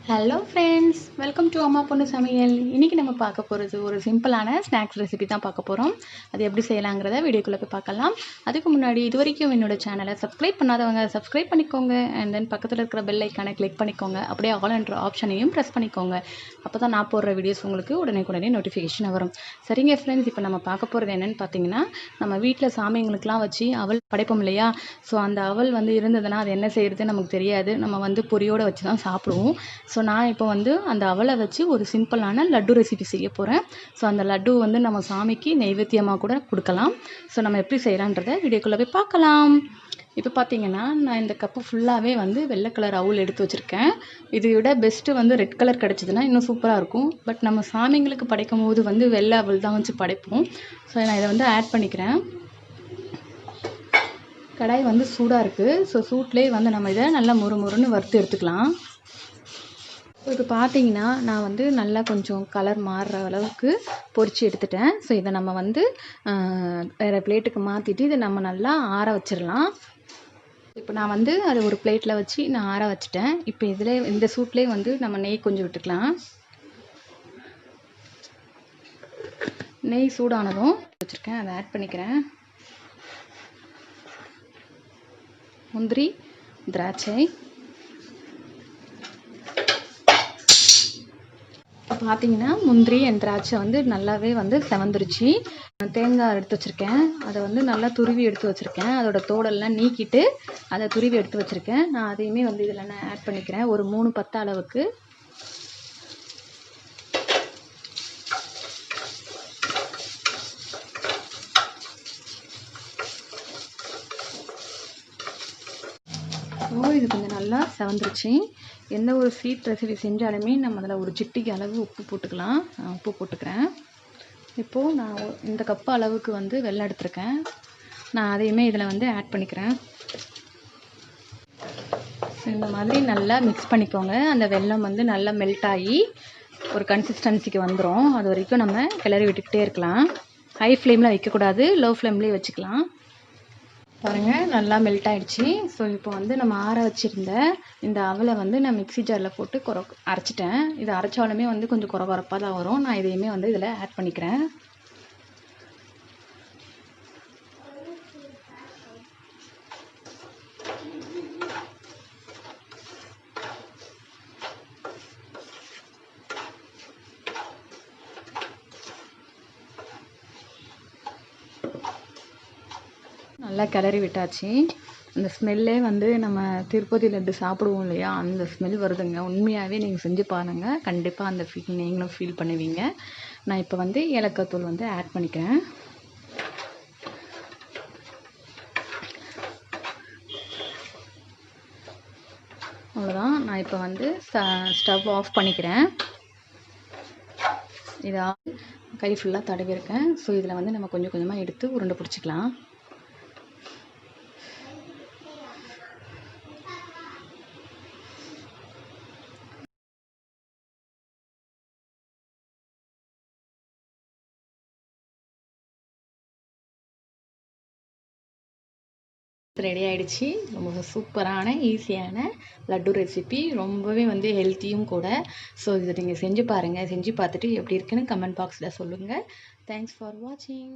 Hello friends, welcome to அம்மா பொண்ணு சமையல். இன்றைக்கி நம்ம பார்க்க போகிறது ஒரு சிம்பிளான ஸ்நாக்ஸ் ரெசிபி தான் பார்க்க போகிறோம். அது எப்படி செய்யலாங்கிறத வீடியோக்குள்ளே போய் பார்க்கலாம். அதுக்கு முன்னாடி இது வரைக்கும் என்னோட சேனலை சப்ஸ்கிரைப் பண்ணாதவங்க சப்ஸ்கிரைப் பண்ணிக்கோங்க. அண்ட் தென் பக்கத்தில் இருக்கிற பெல் ஐக்கானை கிளிக் பண்ணிக்கோங்க. அப்படியே ஆல் என்ற ஆப்ஷனையும் ப்ரெஸ் பண்ணிக்கோங்க. அப்போ தான் நான் போடுற வீடியோஸ் உங்களுக்கு உடனே நோட்டிஃபிகேஷன் வரும். சரிங்க ஃப்ரெண்ட்ஸ், இப்போ நம்ம பார்க்க போகிறது என்னென்னு பார்த்தீங்கன்னா, நம்ம வீட்டில் சாமிங்களுக்கெலாம் வச்சு அவல் படைப்போம் இல்லையா? ஸோ அந்த அவல் இருந்ததுன்னா அது என்ன செய்கிறது நமக்கு தெரியாது. நம்ம பொரியோடு வச்சு தான் சாப்பிடுவோம். ஸோ நான் இப்போ அந்த அவலை வச்சு ஒரு சிம்பிளான லட்டு ரெசிபி செய்ய போகிறேன். ஸோ அந்த லட்டு நம்ம சாமிக்கு நெய்வேத்தியமாக கூட கொடுக்கலாம். ஸோ நம்ம எப்படி செய்யலான்றதை வீடியோக்குள்ளே போய் பார்க்கலாம். இப்போ பார்த்தீங்கன்னா, நான் இந்த கப்பு ஃபுல்லாகவே வெள்ளை கலர் அவுல் எடுத்து வச்சுருக்கேன். இதை விட பெஸ்ட்டு ரெட் கலர் கிடச்சிதுன்னா இன்னும் சூப்பராக இருக்கும். பட் நம்ம சாமிங்களுக்கு படைக்கும் போது வெள்ளை அவல் தான் வச்சு படைப்போம். ஸோ நான் இதை ஆட் பண்ணிக்கிறேன். கடாய் சூடாக இருக்குது. ஸோ சூட்லேயே நம்ம இதை நல்லா முறுமுறுன்னு வறுத்து எடுத்துக்கலாம். இப்போ பார்த்தீங்கன்னா, நான் நல்லா கொஞ்சம் கலர் மாறுற அளவுக்கு பொரித்து எடுத்துட்டேன். ஸோ இதை நம்ம வேறு பிளேட்டுக்கு மாற்றிட்டு இதை நம்ம நல்லா ஆற வச்சிடலாம். இப்போ நான் அதை ஒரு பிளேட்டில் வச்சு நான் ஆற வச்சுட்டேன். இப்போ இந்த சூட்லேயே நம்ம நெய் கொஞ்சம் விட்டுக்கலாம். நெய் சூடானதும் வச்சுருக்கேன், அதை ஆட் பண்ணிக்கிறேன். முந்திரி, திராட்சை, பார்த்தீங்கன்னா முந்திரி அண்ட் திராட்சை நல்லாவே செவந்துருச்சு. தேங்காய் எடுத்து வச்சுருக்கேன். அதை நல்லா துருவி எடுத்து வச்சுருக்கேன். அதோட தோடெல்லாம் நீக்கிட்டு அதை துருவி எடுத்து வச்சுருக்கேன். நான் அதையுமே இதில் நான் ஆட் பண்ணிக்கிறேன். ஒரு 3 பத்த அளவுக்கு. இது கொஞ்சம் நல்லா செவந்துருச்சு. எந்த ஒரு ஸ்வீட் ரெசிபி செஞ்சாலுமே நம்ம அதில் ஒரு சிட்டிக்கு அளவு உப்பு போட்டுக்கலாம். உப்பு போட்டுக்கிறேன். இப்போது நான் இந்த கப்பு அளவுக்கு வெல்லம் எடுத்துருக்கேன். நான் அதையுமே இதில் ஆட் பண்ணிக்கிறேன். இந்த மாதிரி நல்லா மிக்ஸ் பண்ணிக்கோங்க. அந்த வெல்லம் நல்லா மெல்ட் ஆகி ஒரு கன்சிஸ்டன்சிக்கு வந்துடும். அது வரைக்கும் நம்ம கிளறி விட்டுக்கிட்டே இருக்கலாம். ஹை ஃப்ளேமில் வைக்கக்கூடாது, லோ ஃப்ளேம்லேயே வச்சுக்கலாம். பாருங்கள், நல்லா மெல்ட் ஆகிடுச்சு. ஸோ இப்போ நம்ம ஆற வச்சுருந்த இந்த அவலை நான் மிக்ஸி ஜாரில் போட்டு அரைச்சிட்டேன். இதை அரைச்சாலுமே கொஞ்சம் குறப்பாக தான் வரும். நான் இதையுமே இதில் ஆட் பண்ணிக்கிறேன். நல்லா கிளறி விட்டாச்சு. அந்த ஸ்மெல்லே நம்ம திருப்பதி லட்டு சாப்பிடுவோம் இல்லையா, அந்த ஸ்மெல் வருதுங்க. உண்மையாகவே நீங்கள் செஞ்சு பாருங்கள், கண்டிப்பாக அந்த ஃபீல் நீங்களும் ஃபீல் பண்ணுவீங்க. நான் இப்போ ஏலக்காய் தூள் ஆட் பண்ணிக்கிறேன். அவ்வளோதான். நான் இப்போ ஸ்டவ் ஆஃப் பண்ணிக்கிறேன். இதை கை ஃபுல்லாக தடவிருக்கேன். ஸோ இதில் நம்ம கொஞ்சம் கொஞ்சமாக எடுத்து உருண்டை பிடிச்சிக்கலாம். ரெடி ஆகிடுச்சு. ரொம்ப சூப்பரான ஈஸியான லட்டு ரெசிபி. ரொம்பவே ஹெல்த்தியும் கூட. ஸோ இதை நீங்கள் செஞ்சு பாருங்கள். செஞ்சு பார்த்துட்டு எப்படி இருக்குன்னு கமெண்ட் பாக்ஸில் சொல்லுங்கள். தேங்க்ஸ் ஃபார் வாட்சிங்.